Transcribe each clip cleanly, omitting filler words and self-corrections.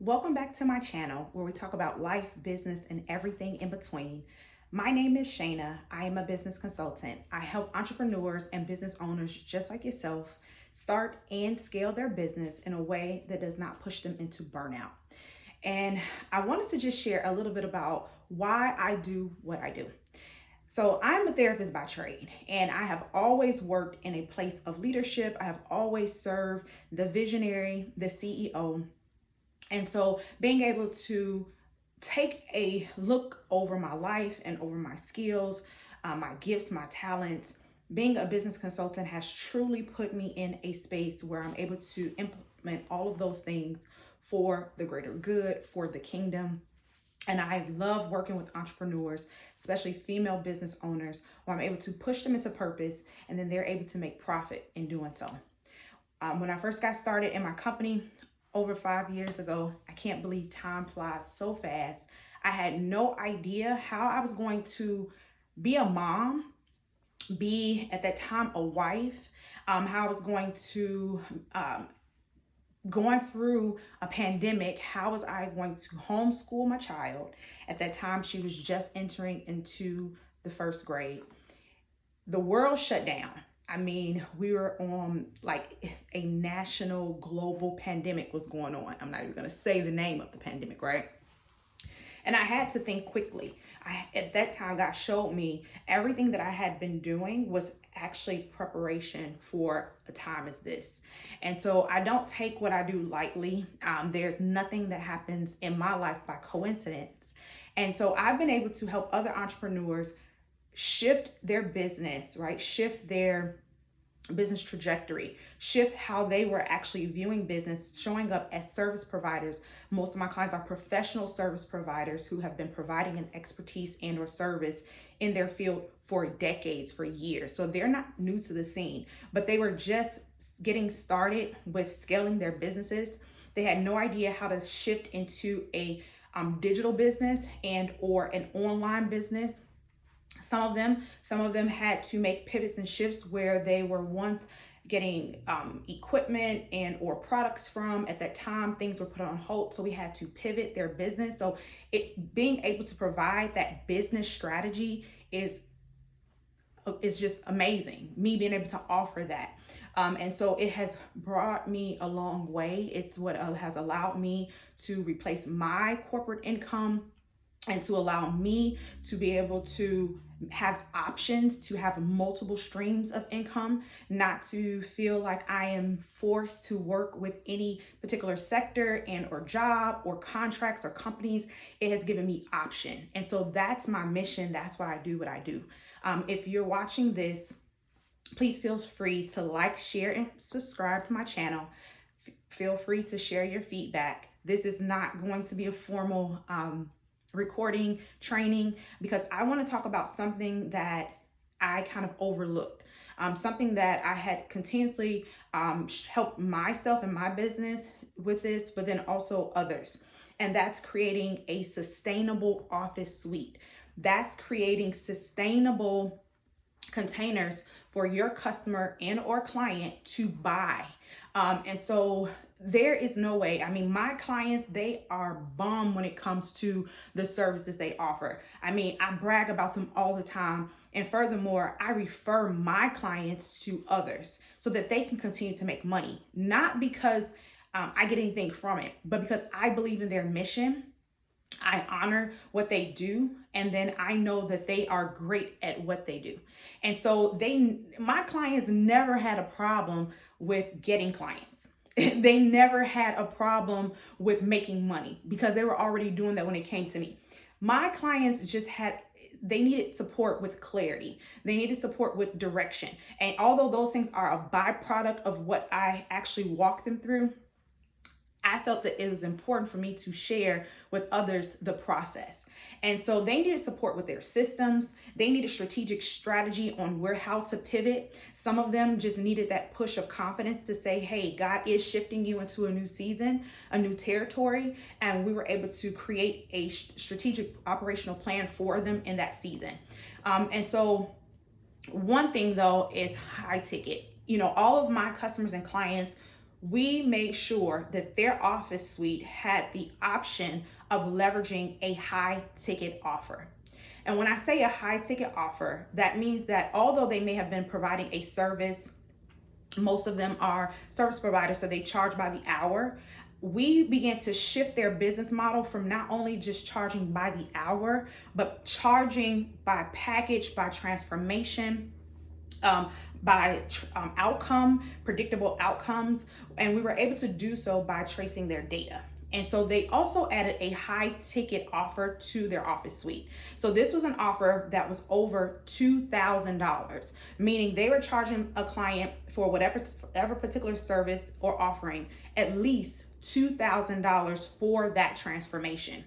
Welcome back to my channel where we talk about life, business, and everything in between. My name is Shayna. I am a business consultant. I help entrepreneurs and business owners just like yourself start and scale their business in a way that does not push them into burnout. And I wanted to just share a little bit about why I do what I do. So, I'm a therapist by trade, and I have always worked in a place of leadership. I have always served the visionary, the CEO, and so being able to take a look over my life and over my skills, my gifts, my talents, being a business consultant has truly put me in a space where I'm able to implement all of those things for the greater good, for the kingdom. And I love working with entrepreneurs, especially female business owners, where I'm able to push them into purpose and then they're able to make profit in doing so. When I first got started in my company over 5 years ago, I can't believe time flies so fast. I had no idea how I was going to be a mom, be at that time a wife, how I was going to, going through a pandemic, how was I going to homeschool my child? At that time, she was just entering into the first grade. The world shut down. I mean, we were on like a national global pandemic was going on. I'm not even going to say the name of the pandemic, right? And I had to think quickly. At that time, God showed me everything that I had been doing was actually preparation for a time as this. And so I don't take what I do lightly. There's nothing that happens in my life by coincidence. And so I've been able to help other entrepreneurs shift their business, right? Shift their business trajectory, shift how they were actually viewing business, showing up as service providers. Most of my clients are professional service providers who have been providing an expertise and or service in their field for decades, for years. So they're not new to the scene, but they were just getting started with scaling their businesses. They had no idea how to shift into a digital business and or an online business. Some of them had to make pivots and shifts where they were once getting equipment and or products from. At that time, things were put on hold, so we had to pivot their business. So it being able to provide that business strategy is just amazing. Me being able to offer that. And so it has brought me a long way. It's what has allowed me to replace my corporate income and to allow me to be able to have options, to have multiple streams of income, not to feel like I am forced to work with any particular sector and or job or contracts or companies. It has given me option. And so that's my mission. That's why I do what I do. If you're watching this, please feel free to like, share, and subscribe to my channel. Feel free to share your feedback. This is not going to be a formal recording training because I want to talk about something that I kind of overlooked, something that I had continuously helped myself and my business with this, but then also others. And that's creating a sustainable office suite. That's creating sustainable containers for your customer and or client to buy. And so there is no way. I mean, my clients, they are bomb when it comes to the services they offer. I mean, I brag about them all the time. And furthermore, I refer my clients to others so that they can continue to make money, not because I get anything from it, but because I believe in their mission. I honor what they do, and then I know that they are great at what they do. And so my clients never had a problem with getting clients. They never had a problem with making money because they were already doing that when it came to me. My clients they needed support with clarity. They needed support with direction. And although those things are a byproduct of what I actually walk them through, I felt that it was important for me to share with others the process. And so they needed support with their systems. They needed strategic strategy on how to pivot. Some of them just needed that push of confidence to say, hey, God is shifting you into a new season, a new territory. And we were able to create a strategic operational plan for them in that season. And so one thing though is high ticket. All of my customers and clients we made sure that their office suite had the option of leveraging a high ticket offer. And when I say a high ticket offer, that means that although they may have been providing a service, most of them are service providers, so they charge by the hour. We began to shift their business model from not only just charging by the hour, but charging by package, by transformation, by outcome, predictable outcomes. And we were able to do so by tracing their data. And so they also added a high ticket offer to their office suite. So this was an offer that was over $2,000, meaning they were charging a client for whatever particular service or offering at least $2,000 for that transformation.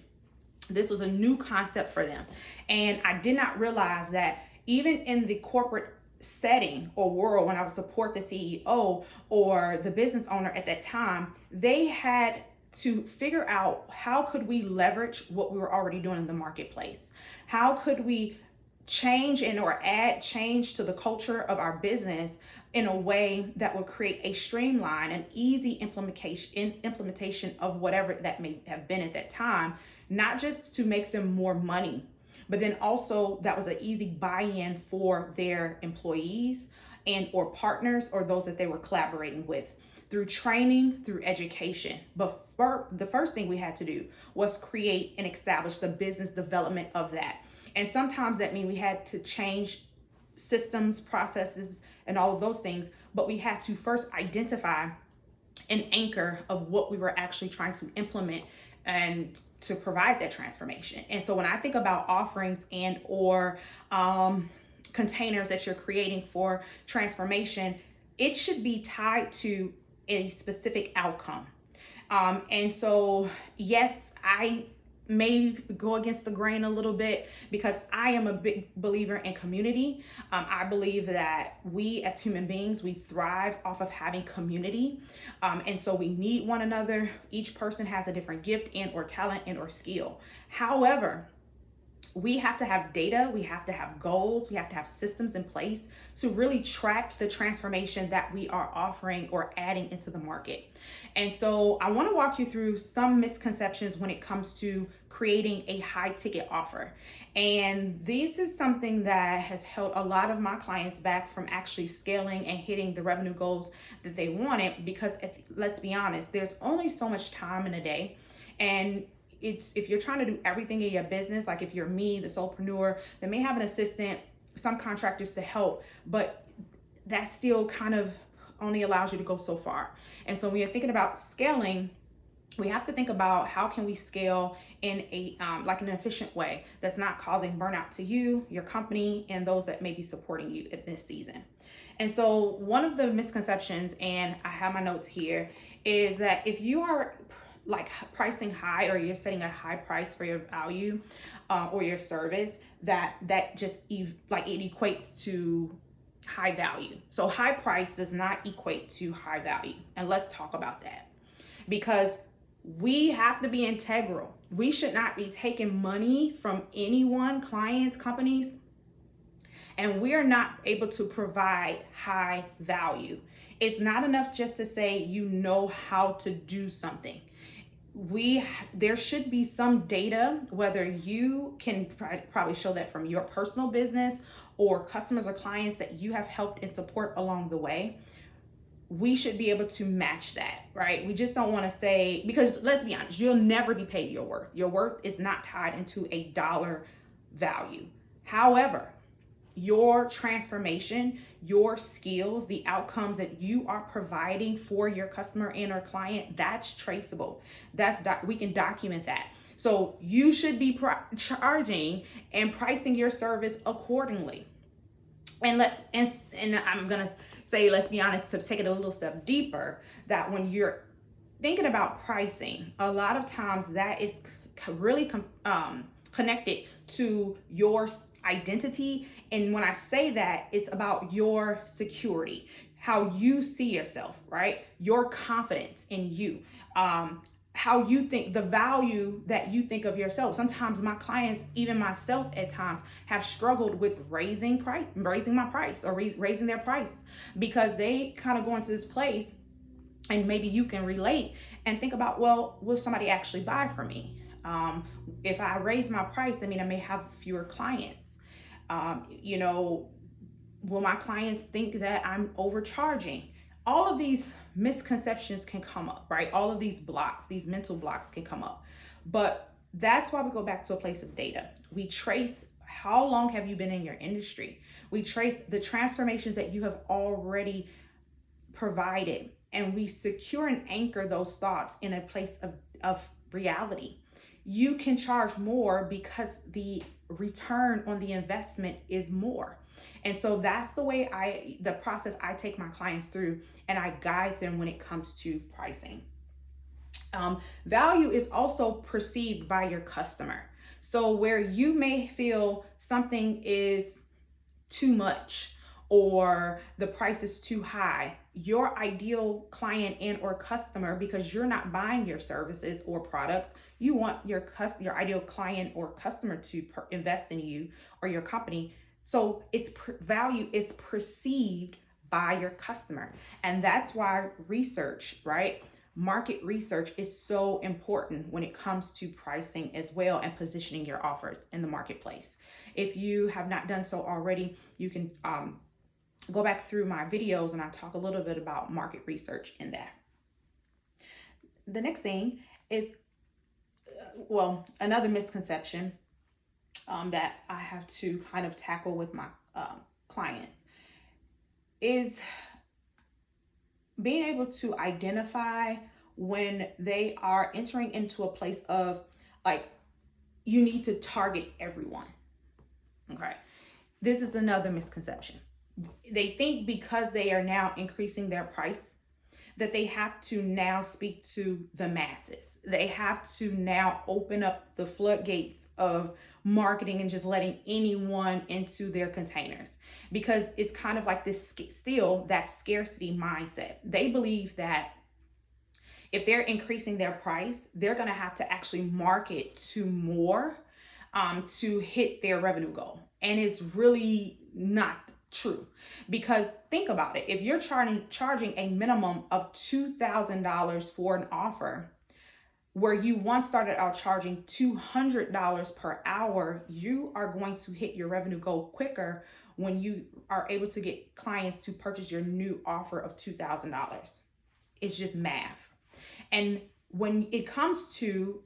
This was a new concept for them. And I did not realize that even in the corporate setting or world, when I would support the CEO or the business owner at that time, they had to figure out how could we leverage what we were already doing in the marketplace? How could we change or add change to the culture of our business in a way that will create a streamline and easy implementation of whatever that may have been at that time, not just to make them more money, but then also that was an easy buy-in for their employees and or partners or those that they were collaborating with through training, through education. But the first thing we had to do was create and establish the business development of that. And sometimes that means we had to change systems, processes, and all of those things, but we had to first identify an anchor of what we were actually trying to implement and to provide that transformation. And so when I think about offerings and or containers that you're creating for transformation, it should be tied to a specific outcome. And so, yes, I may go against the grain a little bit because I am a big believer in community. I believe that we as human beings, we thrive off of having community. And so we need one another. Each person has a different gift and or talent and or skill. However, we have to have data, we have to have goals, we have to have systems in place to really track the transformation that we are offering or adding into the market. And so I want to walk you through some misconceptions when it comes to creating a high ticket offer. And this is something that has held a lot of my clients back from actually scaling and hitting the revenue goals that they wanted, because let's be honest, there's only so much time in a day. And if you're trying to do everything in your business, like if you're me, the solopreneur, that may have an assistant, some contractors to help, but that still kind of only allows you to go so far. And so when you're thinking about scaling, we have to think about how can we scale in a like an efficient way that's not causing burnout to you, your company, and those that may be supporting you at this season. And so one of the misconceptions, and I have my notes here, is that if you are like pricing high or you're setting a high price for your value or your service, that just it equates to high value. So high price does not equate to high value. And let's talk about that, because we have to be integral. We should not be taking money from anyone, clients, companies, and we are not able to provide high value. It's not enough just to say you know how to do something. There should be some data, whether you can probably show that from your personal business or customers or clients that you have helped and support along the way. We should be able to match that, right? We just don't want to say, because let's be honest, you'll never be paid your worth. Your worth is not tied into a dollar value. However, your transformation, your skills, the outcomes that you are providing for your customer and or client, that's traceable. We can document that. So you should be charging and pricing your service accordingly. And I'm gonna say, let's be honest, to take it a little step deeper, that when you're thinking about pricing, a lot of times that is really connected to your identity. And when I say that, it's about your security, how you see yourself, right? Your confidence in you, how you think, the value that you think of yourself. Sometimes my clients, even myself at times, have struggled with raising my price or raising their price, because they kind of go into this place And maybe you can relate and think about, well, will somebody actually buy from me? If I raise my price, I mean, I may have fewer clients. You know, will my clients think that I'm overcharging? All of these misconceptions can come up, right? All of these blocks, these mental blocks can come up. But that's why we go back to a place of data. We trace how long have you been in your industry? We trace the transformations that you have already provided, and we secure and anchor those thoughts in a place of reality. You can charge more because the return on the investment is more. And so that's the process I take my clients through, and I guide them when it comes to pricing. Value is also perceived by your customer. So where you may feel something is too much or the price is too high, your ideal client and or customer, because you're not buying your services or products, you want your ideal client or customer to invest in you or your company. So value is perceived by your customer. And that's why research, right? Market research is so important when it comes to pricing as well and positioning your offers in the marketplace. If you have not done so already, you can go back through my videos and I talk a little bit about market research in that. The next thing is, another misconception that I have to kind of tackle with my clients is being able to identify when they are entering into a place of like, you need to target everyone. Okay. This is another misconception. They think because they are now increasing their price that they have to now speak to the masses. They have to now open up the floodgates of marketing and just letting anyone into their containers, because it's kind of like this still that scarcity mindset. They believe that if they're increasing their price, they're going to have to actually market to more to hit their revenue goal. And it's really not true, because think about it. If you're charging a minimum of $2,000 for an offer, where you once started out charging $200 per hour, you are going to hit your revenue goal quicker when you are able to get clients to purchase your new offer of $2,000. It's just math. And when it comes to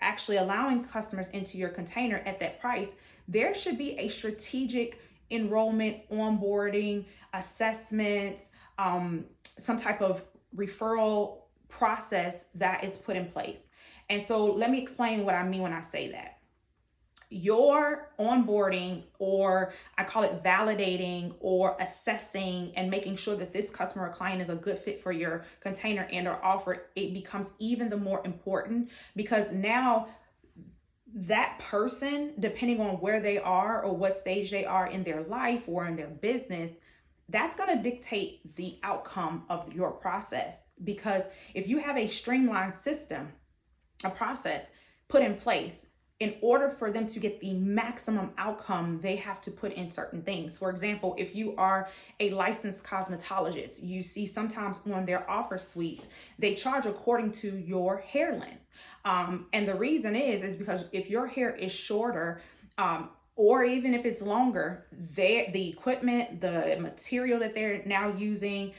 actually allowing customers into your container at that price, there should be a strategic enrollment, onboarding, assessments, some type of referral process that is put in place. And so let me explain what I mean when I say that. Your onboarding, or I call it validating or assessing and making sure that this customer or client is a good fit for your container and or offer, it becomes even the more important, because now that person, depending on where they are or what stage they are in their life or in their business, that's going to dictate the outcome of your process. Because if you have a streamlined system, a process put in place, in order for them to get the maximum outcome, they have to put in certain things. For example, if you are a licensed cosmetologist, you see sometimes on their offer suites, they charge according to your hair length. And the reason is because if your hair is shorter, or even if it's longer, the equipment, the material that they're now using,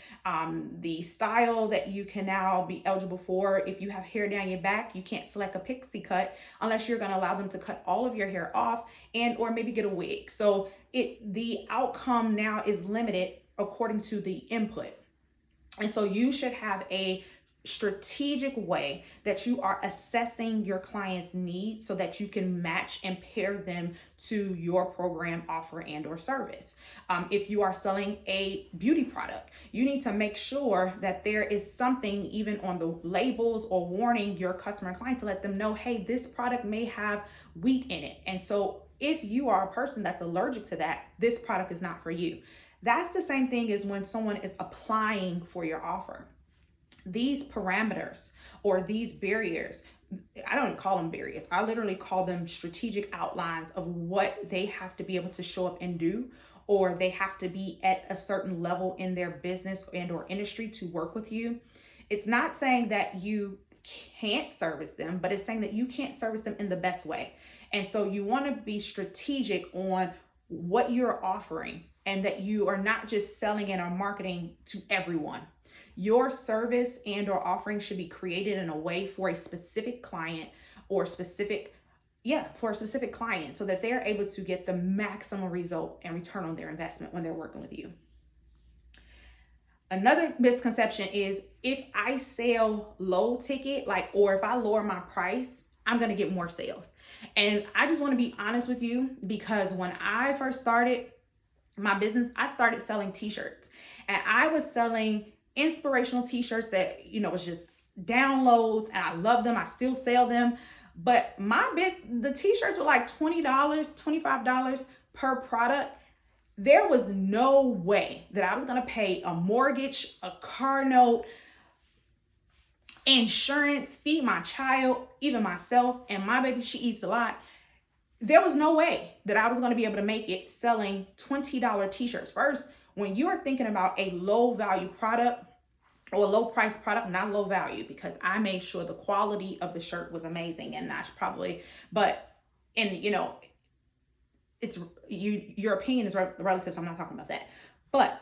the style that you can now be eligible for. If you have hair down your back, you can't select a pixie cut unless you're going to allow them to cut all of your hair off and or maybe get a wig. So the outcome now is limited according to the input. And so you should have a strategic way that you are assessing your clients' needs so that you can match and pair them to your program, offer, and or service. If you are selling a beauty product, you need to make sure that there is something even on the labels or warning your customer and client to let them know, hey, this product may have wheat in it. And so if you are a person that's allergic to that, this product is not for you. That's the same thing as when someone is applying for your offer. These parameters or these barriers, I don't call them barriers. I literally call them strategic outlines of what they have to be able to show up and do, or they have to be at a certain level in their business and or industry to work with you. It's not saying that you can't service them, but it's saying that you can't service them in the best way. And so you want to be strategic on what you're offering, and that you are not just selling and or marketing to everyone. Your service and or offering should be created in a way for a specific client, or for a specific client, so that they're able to get the maximum result and return on their investment when they're working with you. Another misconception is, if I sell low ticket, or if I lower my price, I'm going to get more sales. And I just want to be honest with you, because when I first started my business, I started selling t-shirts, and I was selling inspirational t-shirts that, was just downloads, and I love them. I still sell them. But the t-shirts were like $20, $25 per product. There was no way that I was going to pay a mortgage, a car note, insurance, feed my child, even myself, and my baby, she eats a lot. There was no way that I was going to be able to make it selling $20 t-shirts. First, when you're thinking about a low value product or a low price product, not low value, because I made sure the quality of the shirt was amazing, and that's probably, it's your opinion is relative, so I'm not talking about that. But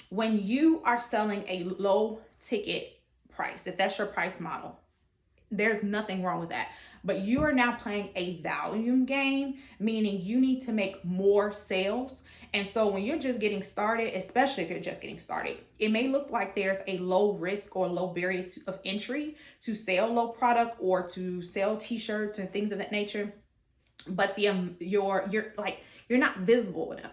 when you are selling a low ticket price, if that's your price model, there's nothing wrong with that. But you are now playing a volume game, meaning you need to make more sales. And so when you're just getting started, especially if you're just getting started, it may look like there's a low risk or low barrier of entry to sell low product or to sell t-shirts and things of that nature. But you're not visible enough.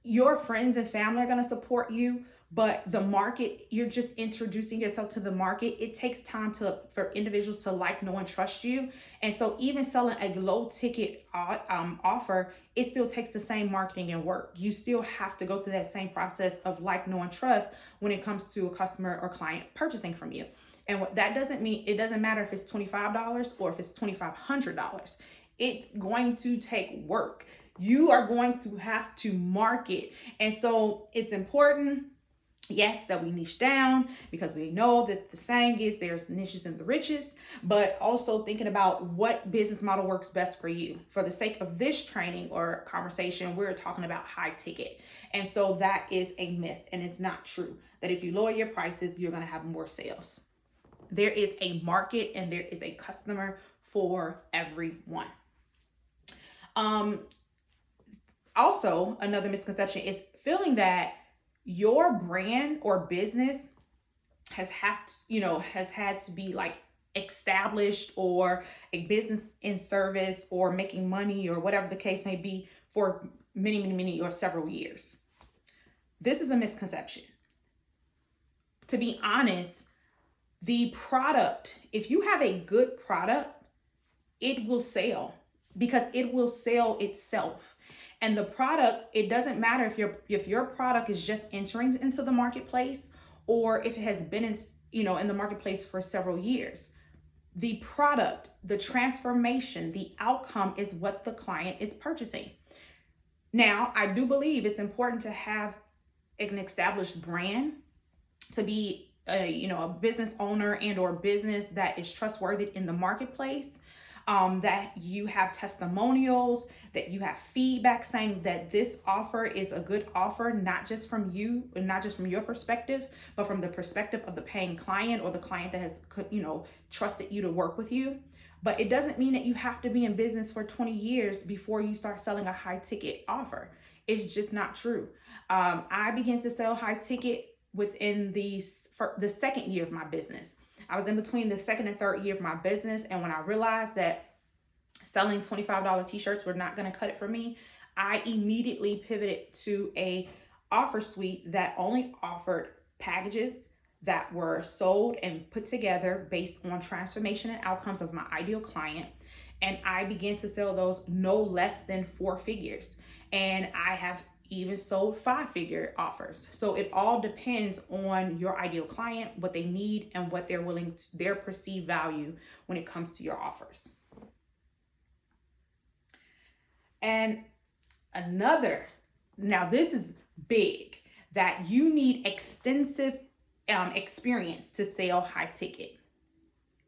Your friends and family are going to support you, but the market, you're just introducing yourself to the market. It takes time for individuals to know and trust you. And so even selling a low ticket offer, it still takes the same marketing and work. You still have to go through that same process of know and trust when it comes to a customer or client purchasing from you. And what that doesn't mean, it doesn't matter if it's $25 or if it's $2,500. It's going to take work. You are going to have to market. And so it's important, yes, that we niche down, because we know that the saying is there's niches in the riches, but also thinking about what business model works best for you. For the sake of this training or conversation, we're talking about high ticket. And so that is a myth, and it's not true that if you lower your prices, you're going to have more sales. There is a market and there is a customer for everyone. Also, another misconception is feeling that your brand or business has had to be established, or a business in service or making money or whatever the case may be for many or several years. This is a misconception. To be honest, the product, if you have a good product, it will sell, because it will sell itself. And the product, it doesn't matter if your product is just entering into the marketplace, or if it has been in the marketplace for several years. The product, the transformation, the outcome is what the client is purchasing. Now, I do believe it's important to have an established brand, to be a business owner and or business that is trustworthy in the marketplace. That you have testimonials, that you have feedback saying that this offer is a good offer, not just from you, and not just from your perspective, but from the perspective of the paying client or the client that has, trusted you to work with you. But it doesn't mean that you have to be in business for 20 years before you start selling a high ticket offer. It's just not true. I began to sell high ticket within the second year of my business. I was in between the second and third year of my business. And when I realized that selling $25 t-shirts were not going to cut it for me, I immediately pivoted to a offer suite that only offered packages that were sold and put together based on transformation and outcomes of my ideal client. And I began to sell those no less than 4 figures. And I have even sold 5-figure offers. So it all depends on your ideal client, what they need, and what they're their perceived value when it comes to your offers. And now this is big, that you need extensive experience to sell high ticket.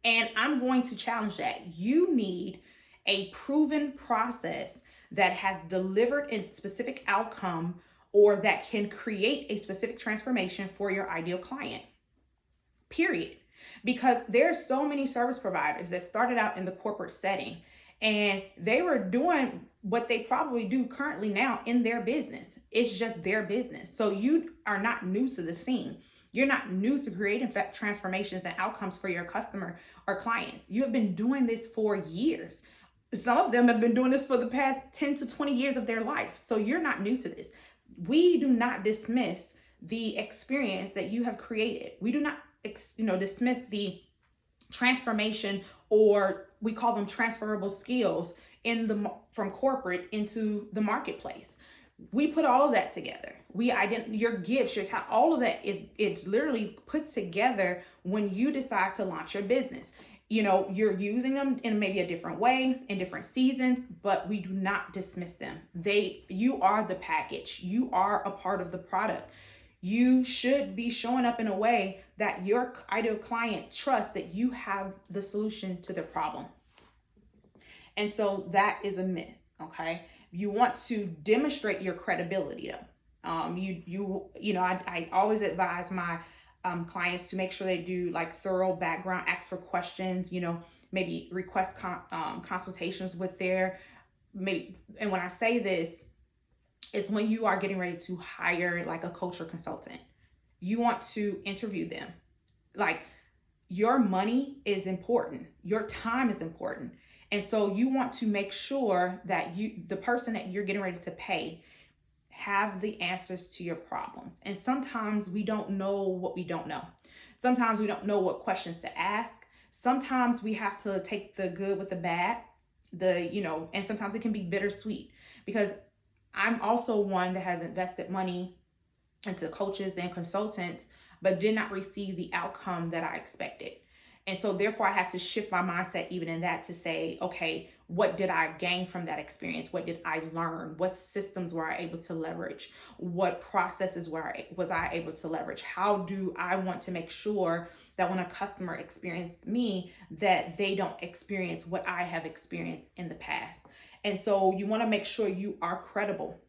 And I'm going to challenge that. You need a proven process that has delivered a specific outcome or that can create a specific transformation for your ideal client. Period. Because there are so many service providers that started out in the corporate setting and they were doing what they probably do currently now in their business. It's just their business. So you are not new to the scene. You're not new to creating transformations and outcomes for your customer or client. You have been doing this for years. Some of them have been doing this for the past 10 to 20 years of their life. So you're not new to this. We do not dismiss the experience that you have created. We do not dismiss the transformation, or we call them transferable skills from corporate into the marketplace. We put all of that together. Your gifts, your talent, all of that it's literally put together when you decide to launch your business. You're using them in maybe a different way in different seasons, but we do not dismiss them. You are the package. You are a part of the product. You should be showing up in a way that your ideal client trusts that you have the solution to their problem. And so that is a myth, okay? You want to demonstrate your credibility though. I always advise my clients to make sure they do like thorough background, ask for questions, maybe request consultations with and when I say this, it's when you are getting ready to hire like a coach or consultant. You want to interview them. Like, your money is important. Your time is important. And so you want to make sure that the person that you're getting ready to pay have the answers to your problems. And sometimes we don't know what we don't know. Sometimes we don't know what questions to ask. Sometimes we have to take the good with the bad, and sometimes it can be bittersweet, because I'm also one that has invested money into coaches and consultants, but did not receive the outcome that I expected. And so therefore I had to shift my mindset even in that to say, okay, what did I gain from that experience? What did I learn? What systems were I able to leverage? What processes was I able to leverage? How do I want to make sure that when a customer experiences me, that they don't experience what I have experienced in the past? And so you want to make sure you are credible.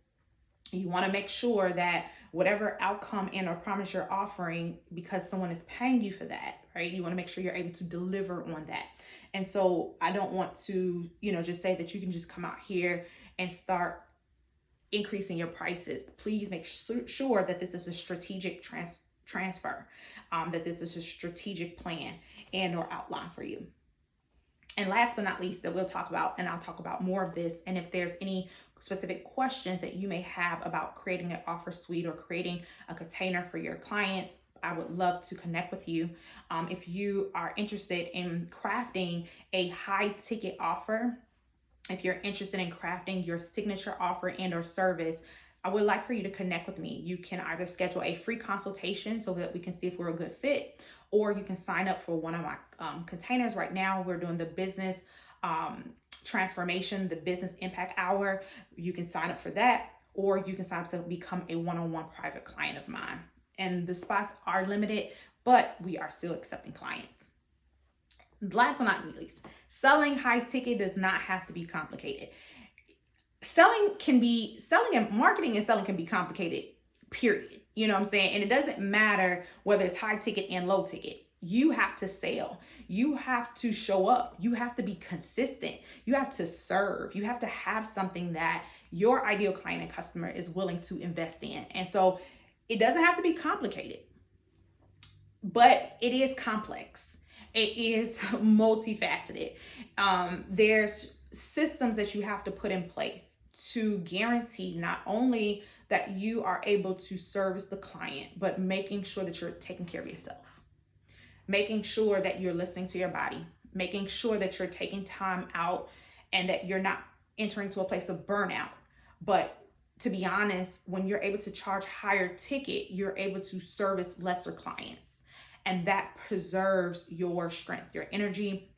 You want to make sure that whatever outcome and or promise you're offering, because someone is paying you for that, right? You want to make sure you're able to deliver on that. And so I don't want to, just say that you can just come out here and start increasing your prices. Please make sure that this is a strategic transfer, that this is a strategic plan and or outline for you. And last but not least, that we'll talk about, and I'll talk about more of this, and if there's any specific questions that you may have about creating an offer suite or creating a container for your clients, I would love to connect with you. If you are interested in crafting a high ticket offer, if you're interested in crafting your signature offer and or service, I would like for you to connect with me. You can either schedule a free consultation so that we can see if we're a good fit, or you can sign up for one of my containers. Right now, we're doing the business transformation, the business impact hour. You can sign up for that, or you can sign up to become a one-on-one private client of mine. And the spots are limited, but we are still accepting clients. Last but not least, selling high ticket does not have to be complicated. Marketing and selling can be complicated, period. You know what I'm saying? And it doesn't matter whether it's high ticket and low ticket. You have to sell. You have to show up. You have to be consistent. You have to serve. You have to have something that your ideal client and customer is willing to invest in. And so it doesn't have to be complicated, but it is complex. It is multifaceted. There's systems that you have to put in place to guarantee not only that you are able to service the client, but making sure that you're taking care of yourself, making sure that you're listening to your body, making sure that you're taking time out and that you're not entering to a place of burnout. But to be honest, when you're able to charge higher ticket, you're able to service lesser clients. And that preserves your strength, your energy,